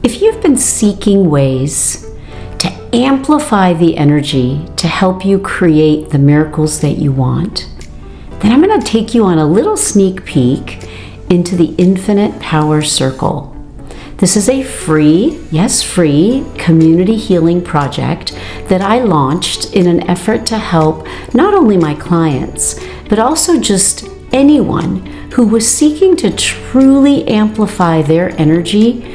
If you've been seeking ways to amplify the energy to help you create the miracles that you want, then I'm going to take you on a little sneak peek into the Infinite Power Circle. This is a free, yes, free community healing project that I launched in an effort to help not only my clients, but also just anyone who was seeking to truly amplify their energy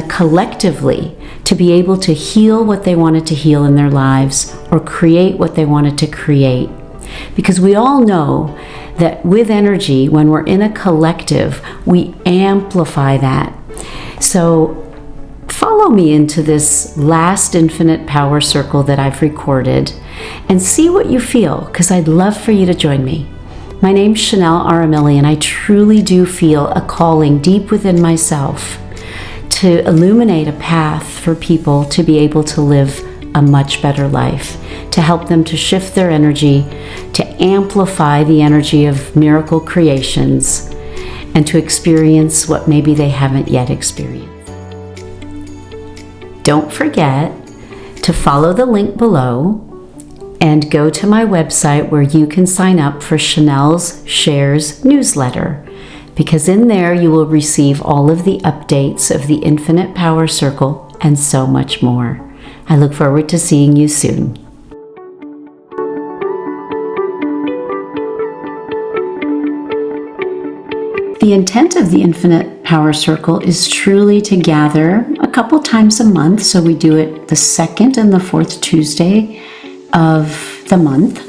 collectively to be able to heal what they wanted to heal in their lives or create what they wanted to create. Because we all know that with energy, when we're in a collective, we amplify that. So follow me into this last Infinite Power Circle that I've recorded and see what you feel, because I'd love for you to join me. My name's Chanel Aramilli, and I truly do feel a calling deep within myself to illuminate a path for people to be able to live a much better life, to help them to shift their energy, to amplify the energy of miracle creations, and to experience what maybe they haven't yet experienced. Don't forget to follow the link below and go to my website where you can sign up for Chanel's Shares newsletter, because in there you will receive all of the updates of the Infinite Power Circle and so much more. I look forward to seeing you soon. The intent of the Infinite Power Circle is truly to gather a couple times a month. So we do it the second and the fourth Tuesday of the month.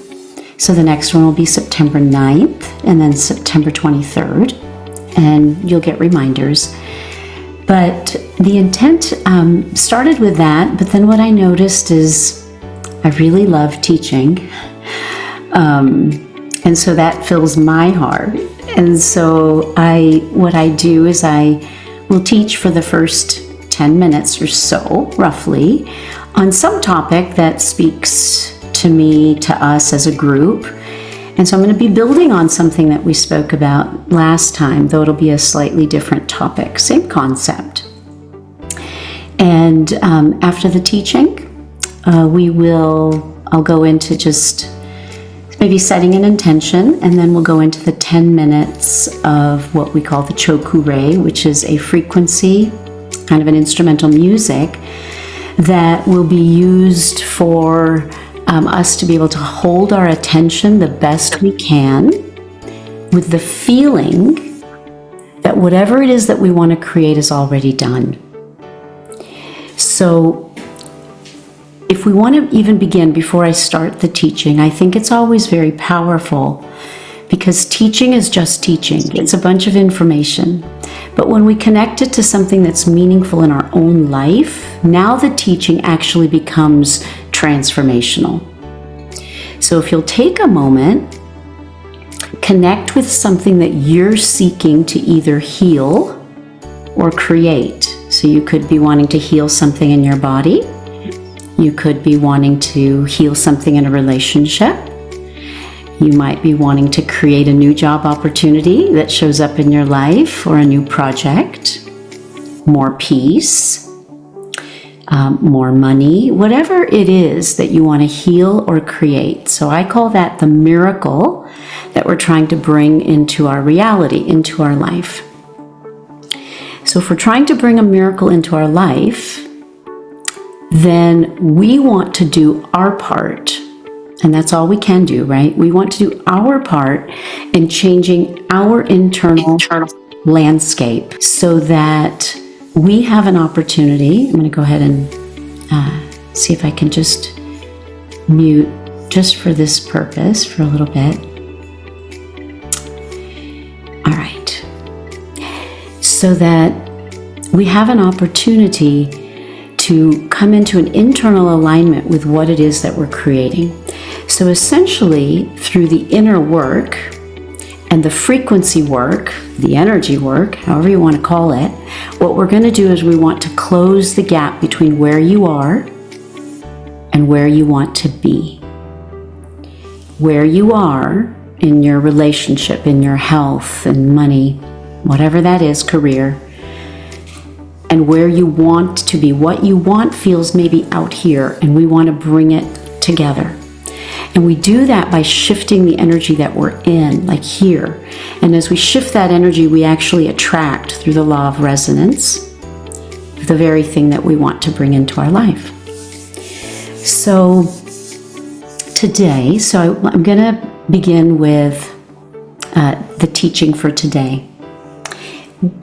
So the next one will be September 9th and then September 23rd. And you'll get reminders. But the intent started with that. But then what I noticed is I really love teaching. And so that fills my heart. And so what I do is I will teach for the first 10 minutes or so, roughly, on some topic that speaks to me, to us as a group. And so I'm going to be building on something that we spoke about last time, though it'll be a slightly different topic, same concept. And after the teaching, I'll go into just maybe setting an intention, and then we'll go into the 10 minutes of what we call the Chokure, which is a frequency, kind of an instrumental music that will be used for us to be able to hold our attention the best we can with the feeling that whatever it is that we want to create is already done. So if we want to even begin before I start the teaching, I think it's always very powerful, because teaching is just teaching. It's a bunch of information. But when we connect it to something that's meaningful in our own life, now the teaching actually becomes transformational. So if you'll take a moment, connect with something that you're seeking to either heal or create. So you could be wanting to heal something in your body. You could be wanting to heal something in a relationship. You might be wanting to create a new job opportunity that shows up in your life, or a new project, more peace, more money, whatever it is that you want to heal or create. So I call that the miracle that we're trying to bring into our reality, into our life. So if we're trying to bring a miracle into our life, then we want to do our part. And that's all we can do, right? We want to do our part in changing our internal landscape so that we have an opportunity. I'm going to go ahead and see if I can just mute just for this purpose for a little bit. All right. So that we have an opportunity to come into an internal alignment with what it is that we're creating. So essentially, through the inner work and the frequency work, the energy work, however you want to call it, what we're going to do is we want to close the gap between where you are and where you want to be. Where you are in your relationship, in your health and money, whatever that is, career, and where you want to be. What you want feels maybe out here, and we want to bring it together. And we do that by shifting the energy that we're in, like here. And as we shift that energy, we actually attract, through the law of resonance, the very thing that we want to bring into our life. So today, I'm going to begin with the teaching for today.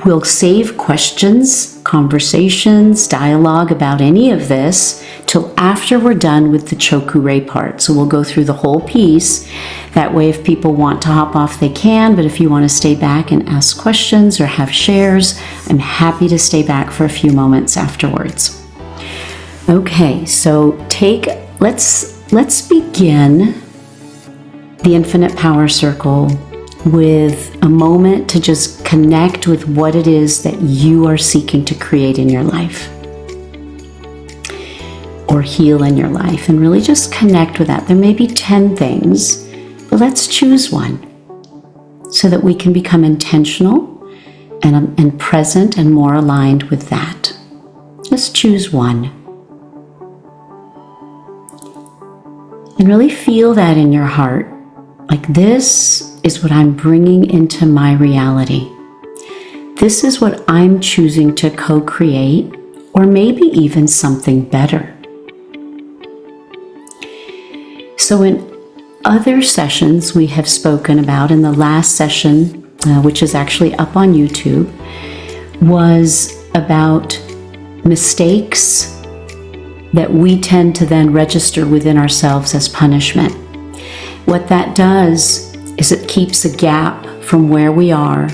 We'll save questions, conversations, dialogue about any of this till after we're done with the Choku-rei part. So we'll go through the whole piece. That way, if people want to hop off, they can. But if you want to stay back and ask questions or have shares, I'm happy to stay back for a few moments afterwards. Okay, so let's begin the Infinite Power Circle with a moment to just connect with what it is that you are seeking to create in your life or heal in your life, and really just connect with that. There may be 10 things, but let's choose one so that we can become intentional and present and more aligned with that. Just choose one. And really feel that in your heart. Like, this is what I'm bringing into my reality. This is what I'm choosing to co-create, or maybe even something better. So in other sessions we have spoken about, in the last session, which is actually up on YouTube, was about mistakes that we tend to then register within ourselves as punishment. What that does is it keeps a gap from where we are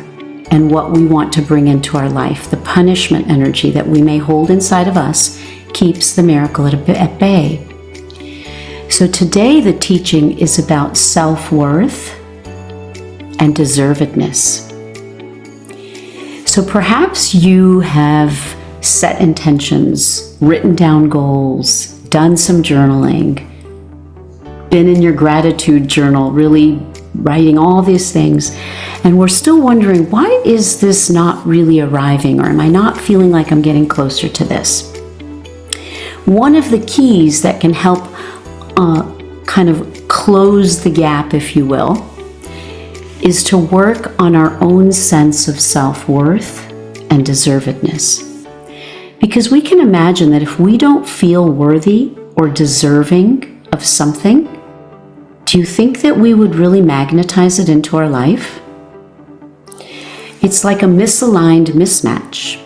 and what we want to bring into our life. The punishment energy that we may hold inside of us keeps the miracle at bay. So today the teaching is about self-worth and deservedness. So perhaps you have set intentions, written down goals, done some journaling, been in your gratitude journal, really writing all these things, and we're still wondering, why is this not really arriving, or am I not feeling like I'm getting closer to this? One of the keys that can help kind of close the gap, if you will, is to work on our own sense of self-worth and deservedness. Because we can imagine that if we don't feel worthy or deserving of something, do you think that we would really magnetize it into our life? It's like a misaligned mismatch.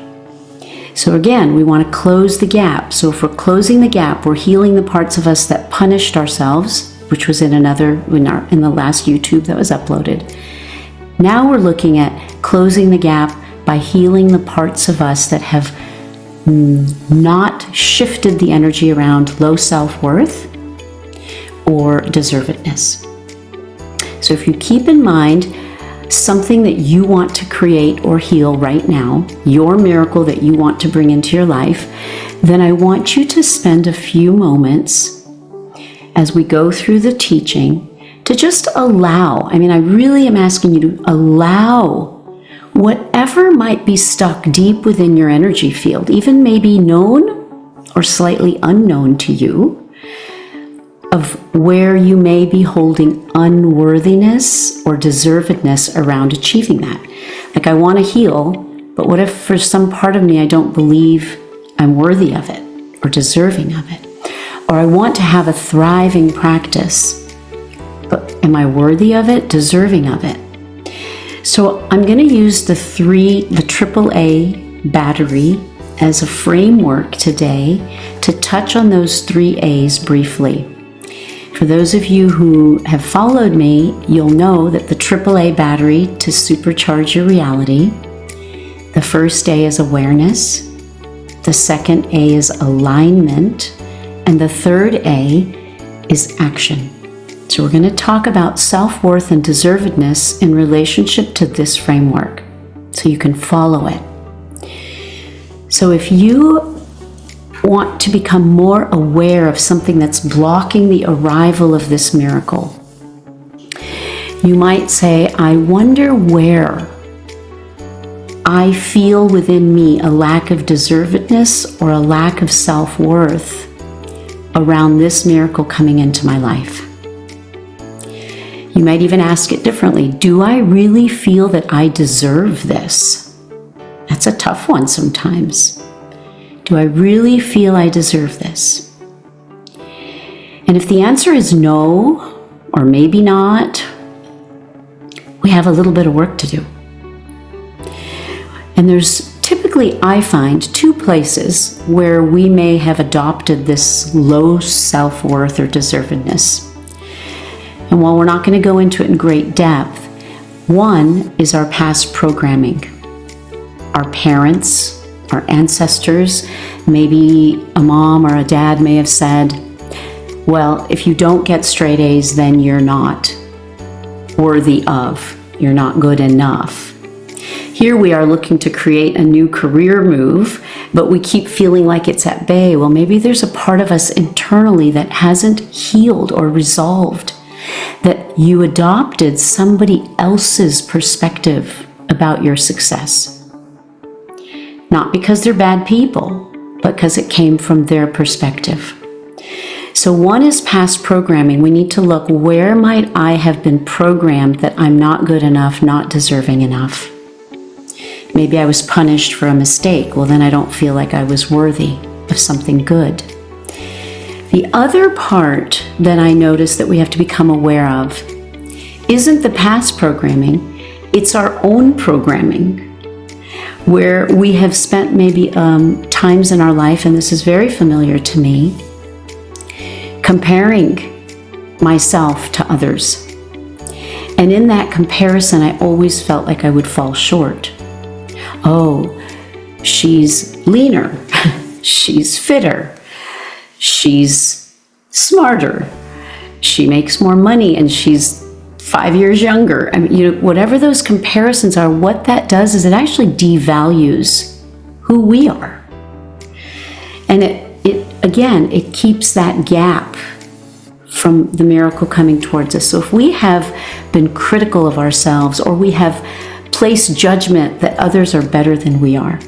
So again, we want to close the gap. So if we're closing the gap, we're healing the parts of us that punished ourselves, which was in the last YouTube that was uploaded. Now we're looking at closing the gap by healing the parts of us that have not shifted the energy around low self-worth or deservedness. So if you keep in mind something that you want to create or heal right now, your miracle that you want to bring into your life, then I want you to spend a few moments as we go through the teaching to just allow, I really am asking you to allow whatever might be stuck deep within your energy field, even maybe known or slightly unknown to you, of where you may be holding unworthiness or deservedness around achieving that. Like, I want to heal, but what if for some part of me I don't believe I'm worthy of it or deserving of it? Or I want to have a thriving practice, but am I worthy of it, deserving of it? So I'm going to use the AAA battery as a framework today to touch on those 3 A's briefly. For those of you who have followed me, you'll know that the AAA battery to supercharge your reality, the first A is awareness, the second A is alignment, and the third A is action. So we're going to talk about self-worth and deservedness in relationship to this framework, so you can follow it. So if you want to become more aware of something that's blocking the arrival of this miracle, you might say, I wonder where I feel within me a lack of deservedness or a lack of self-worth around this miracle coming into my life. You might even ask it differently. Do I really feel that I deserve this? That's a tough one sometimes. Do I really feel I deserve this? And if the answer is no, or maybe not, we have a little bit of work to do. And there's typically, I find, two places where we may have adopted this low self-worth or deservedness. And while we're not going to go into it in great depth, one is our past programming. Our parents, our ancestors, maybe a mom or a dad may have said, well, if you don't get straight A's, then you're not worthy of, you're not good enough. Here we are looking to create a new career move, but we keep feeling like it's at bay. Well, maybe there's a part of us internally that hasn't healed or resolved, that you adopted somebody else's perspective about your success. Not because they're bad people, but because it came from their perspective. So one is past programming. We need to look, where might I have been programmed that I'm not good enough, not deserving enough? Maybe I was punished for a mistake. Well, then I don't feel like I was worthy of something good. The other part that I notice that we have to become aware of isn't the past programming, it's our own programming, where we have spent maybe times in our life, and this is very familiar to me, comparing myself to others. And in that comparison, I always felt like I would fall short. Oh, she's leaner, she's fitter, she's smarter, she makes more money, and she's 5 years younger. I mean, whatever those comparisons are, what that does is it actually devalues who we are. And it keeps that gap from the miracle coming towards us. So if we have been critical of ourselves, or we have placed judgment that others are better than we are,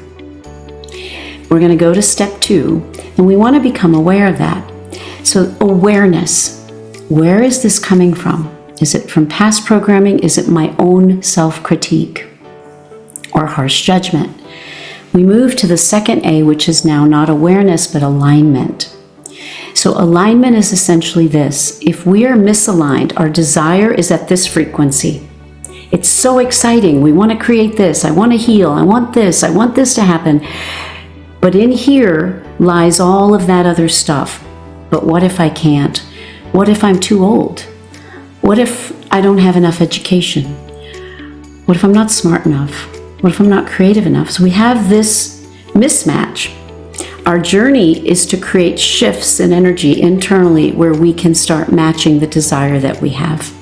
we're going to go to step 2, and we want to become aware of that. So awareness, where is this coming from? Is it from past programming? Is it my own self-critique or harsh judgment? We move to the second A, which is now not awareness, but alignment. So alignment is essentially this. If we are misaligned, our desire is at this frequency. It's so exciting. We want to create this. I want to heal. I want this to happen. But in here lies all of that other stuff. But what if I can't? What if I'm too old? What if I don't have enough education? What if I'm not smart enough? What if I'm not creative enough? So we have this mismatch. Our journey is to create shifts in energy internally where we can start matching the desire that we have.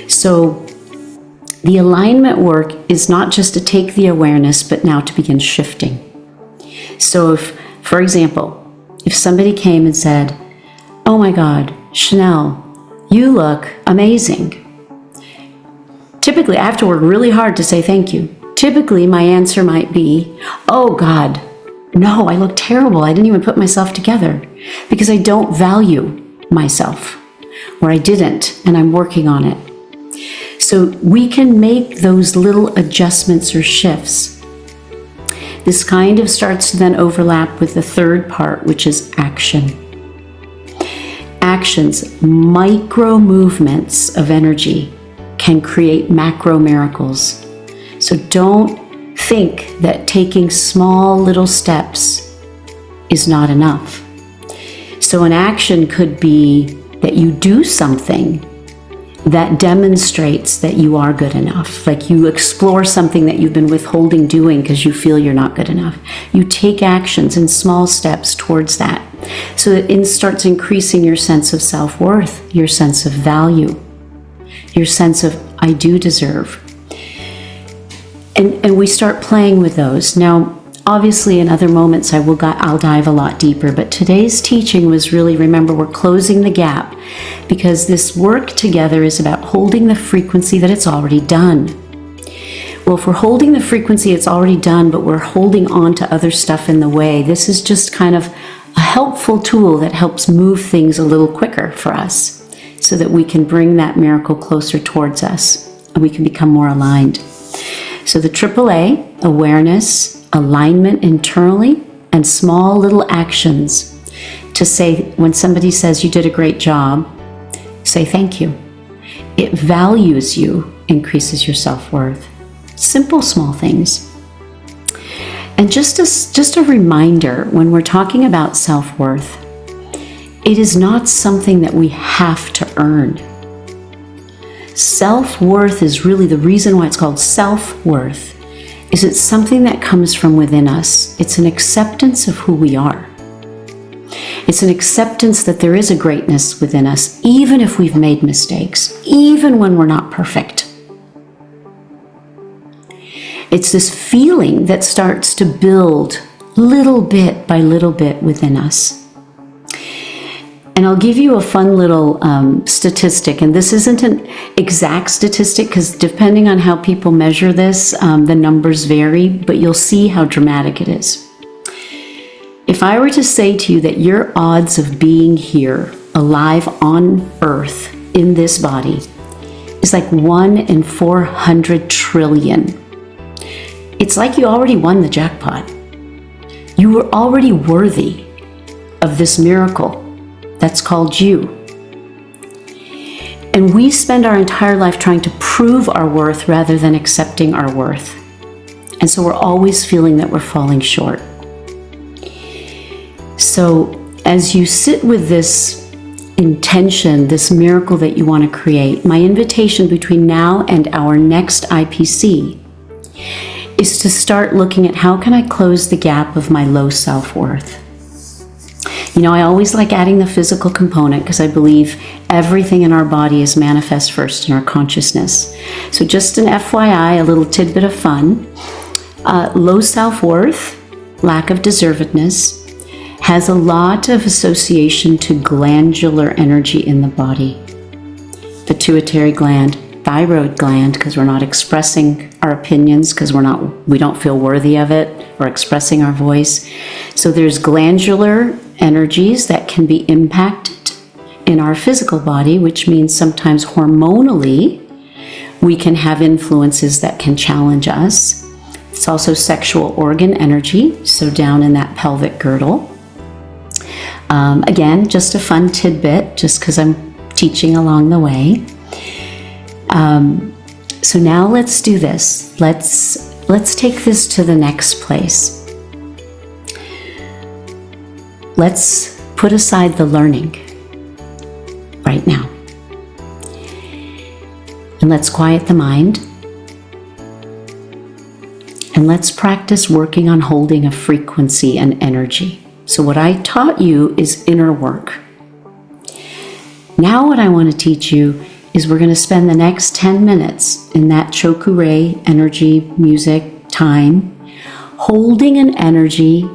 So the alignment work is not just to take the awareness, but now to begin shifting. So if, for example, if somebody came and said, oh my God, Chanel, you look amazing. Typically, I have to work really hard to say thank you. Typically, my answer might be, oh God, no, I look terrible. I didn't even put myself together, because I don't value myself, or I didn't, and I'm working on it. So we can make those little adjustments or shifts. This kind of starts to then overlap with the third part, which is action. Actions, micro movements of energy, can create macro miracles. So don't think that taking small little steps is not enough. So an action could be that you do something that demonstrates that you are good enough. Like you explore something that you've been withholding doing because you feel you're not good enough. You take actions in small steps towards that. So it starts increasing your sense of self-worth, your sense of value, your sense of I do deserve. And we start playing with those. Now, obviously in other moments I'll dive a lot deeper, but today's teaching was really, remember, we're closing the gap, because this work together is about holding the frequency that it's already done. Well, if we're holding the frequency, it's already done, but we're holding on to other stuff in the way. This is just kind of a helpful tool that helps move things a little quicker for us so that we can bring that miracle closer towards us and we can become more aligned. So the AAA, awareness, alignment internally, and small little actions to say, when somebody says you did a great job, say thank you. It values you, increases your self-worth. Simple, small things. And just a reminder, when we're talking about self-worth, it is not something that we have to earn. Self-worth is really the reason why it's called self-worth, is it's something that comes from within us. It's an acceptance of who we are. It's an acceptance that there is a greatness within us, even if we've made mistakes, even when we're not perfect. It's this feeling that starts to build little bit by little bit within us. And I'll give you a fun little statistic, and this isn't an exact statistic because depending on how people measure this, the numbers vary, but you'll see how dramatic it is. If I were to say to you that your odds of being here, alive on Earth, in this body, is like 1 in 400 trillion. It's like you already won the jackpot. You were already worthy of this miracle that's called you. And we spend our entire life trying to prove our worth rather than accepting our worth. And so we're always feeling that we're falling short. So as you sit with this intention, this miracle that you want to create, my invitation between now and our next IPC is to start looking at how can I close the gap of my low self-worth. You know, I always like adding the physical component because I believe everything in our body is manifest first in our consciousness. So just an FYI, a little tidbit of fun. Low self-worth, lack of deservedness, has a lot of association to glandular energy in the body. Pituitary gland, thyroid gland, because we're not expressing our opinions because we don't feel worthy of it or expressing our voice. So there's glandular energies that can be impacted in our physical body, which means sometimes hormonally we can have influences that can challenge us. It's also sexual organ energy, so down in that pelvic girdle. Again, just a fun tidbit, just because I'm teaching along the way. So now let's do this. Let's take this to the next place. Let's put aside the learning right now. And let's quiet the mind. And let's practice working on holding a frequency and energy. So what I taught you is inner work. Now what I want to teach you is we're going to spend the next 10 minutes in that Choku-rei energy, music, time, holding an energy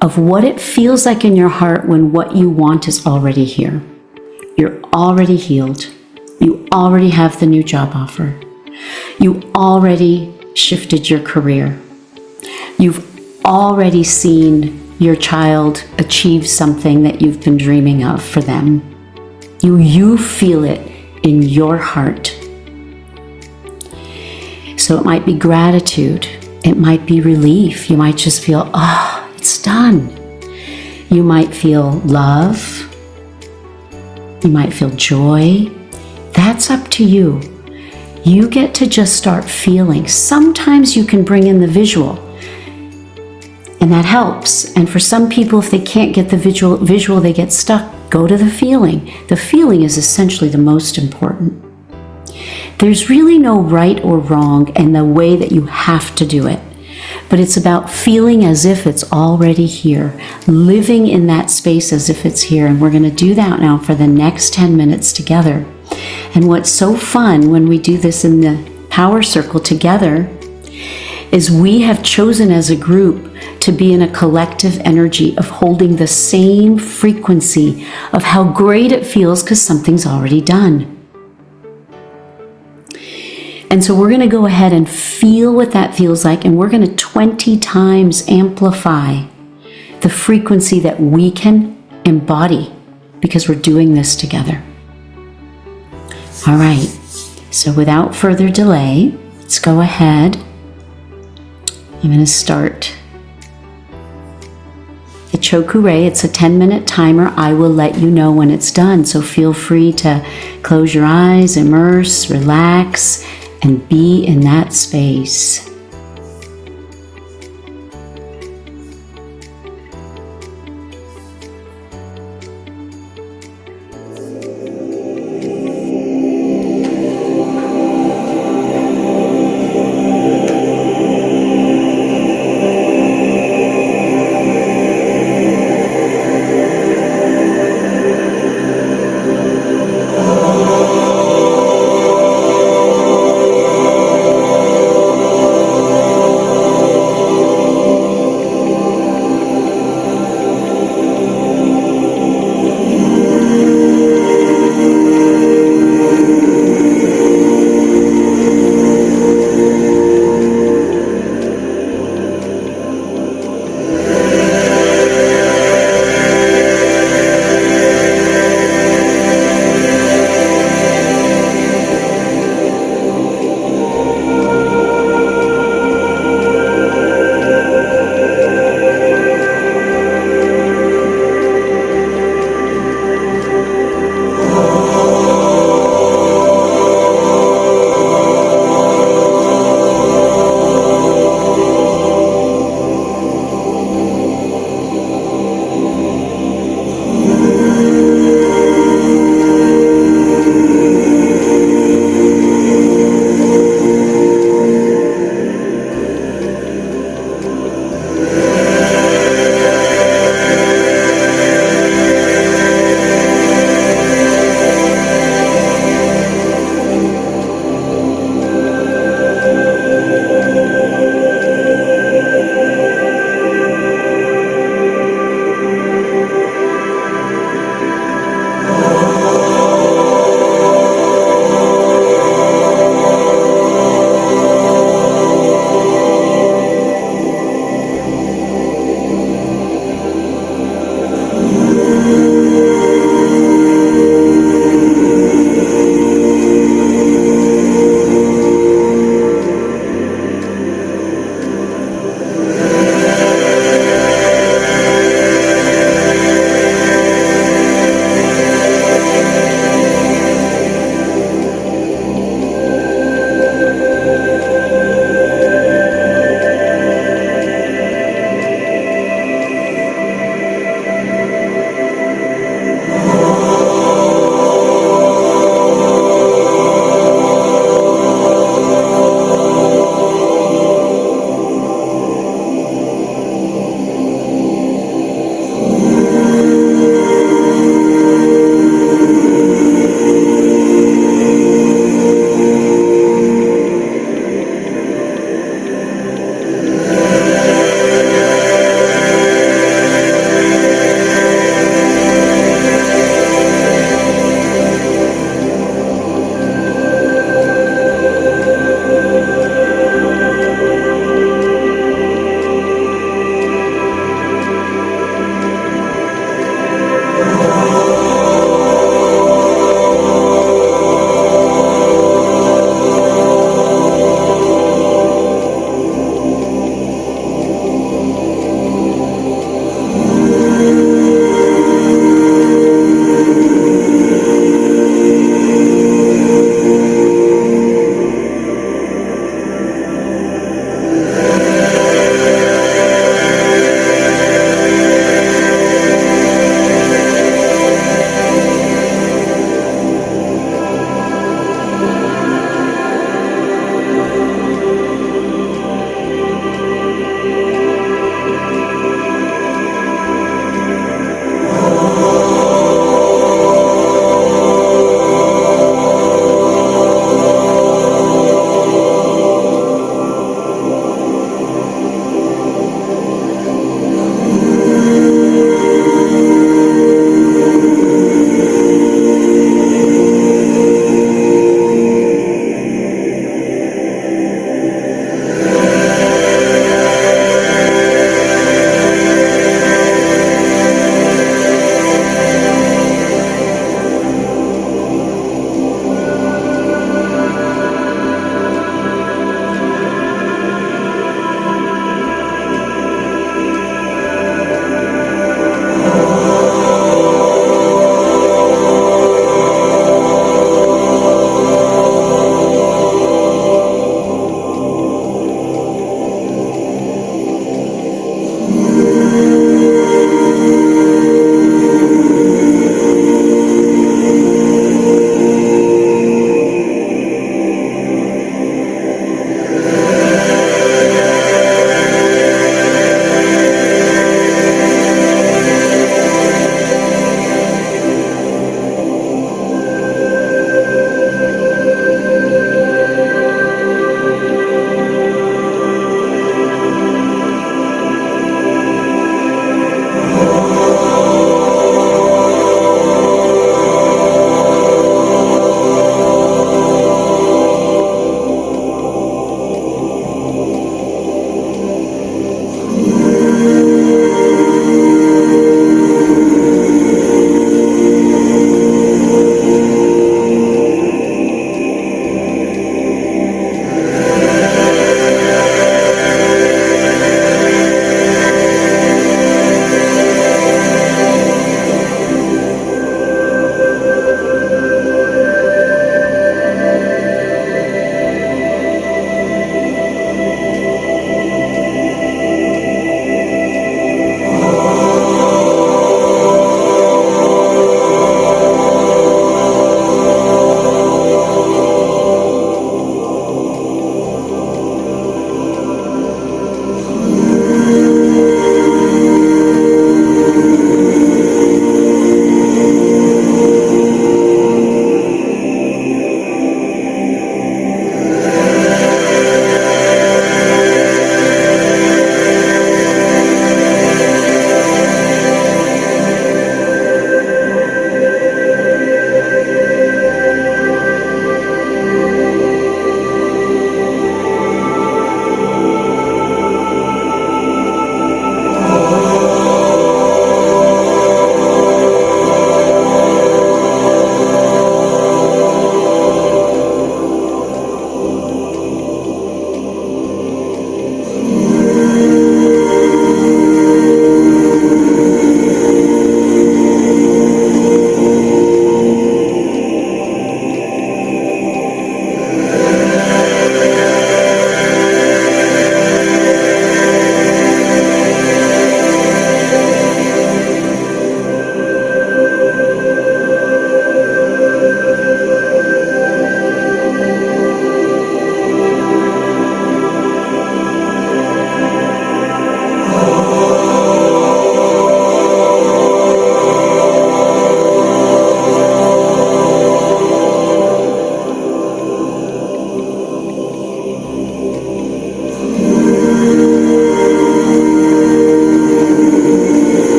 of what it feels like in your heart when what you want is already here. You're already healed. You already have the new job offer. You already shifted your career. You've already seen your child achieve something that you've been dreaming of for them. You feel it in your heart. So it might be gratitude. It might be relief. You might just feel, oh, it's done. You might feel love. You might feel joy. That's up to you. You get to just start feeling. Sometimes you can bring in the visual, and that helps. And for some people, if they can't get the visual, they get stuck. Go to the feeling. The feeling is essentially the most important. There's really no right or wrong in the way that you have to do it. But it's about feeling as if it's already here, living in that space as if it's here. And we're going to do that now for the next 10 minutes together. And what's so fun when we do this in the power circle together is we have chosen as a group to be in a collective energy of holding the same frequency of how great it feels because something's already done. And so we're going to go ahead and feel what that feels like, and we're going to 20 times amplify the frequency that we can embody because we're doing this together. All right, so without further delay, let's go ahead. I'm going to start the Choku-rei. It's a 10-minute timer. I will let you know when it's done, so feel free to close your eyes, immerse, relax, and be in that space.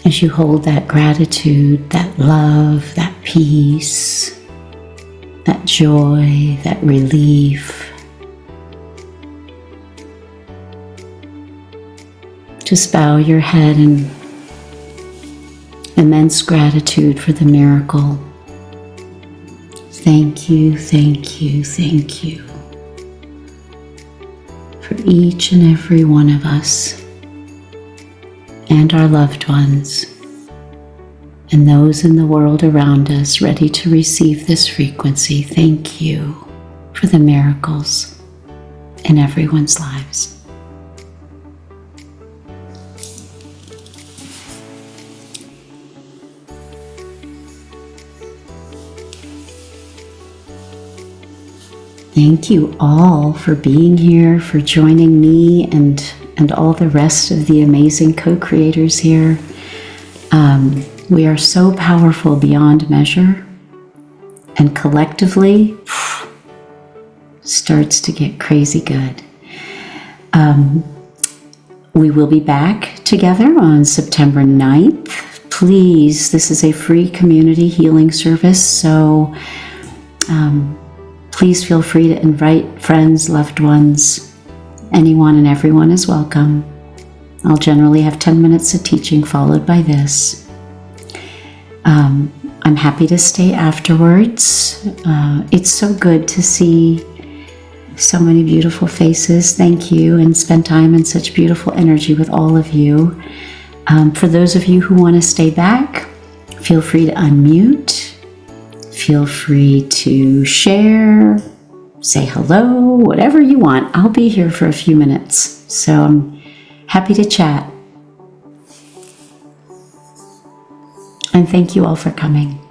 As you hold that gratitude, that love, that peace, that joy, that relief, just bow your head in immense gratitude for the miracle. Thank you, thank you, thank you for each and every one of us and our loved ones and those in the world around us ready to receive this frequency. Thank you for the miracles in everyone's lives. Thank you all for being here, for joining me and all the rest of the amazing co-creators here. We are so powerful beyond measure, and collectively starts to get crazy good. We will be back together on September 9th. Please, this is a free community healing service, so please feel free to invite friends, loved ones. Anyone and everyone is welcome. I'll generally have 10 minutes of teaching followed by this. I'm happy to stay afterwards. It's so good to see so many beautiful faces. Thank you, and spend time in such beautiful energy with all of you. For those of you who want to stay back, feel free to unmute. Feel free to share, say hello, whatever you want. I'll be here for a few minutes, so I'm happy to chat. And thank you all for coming.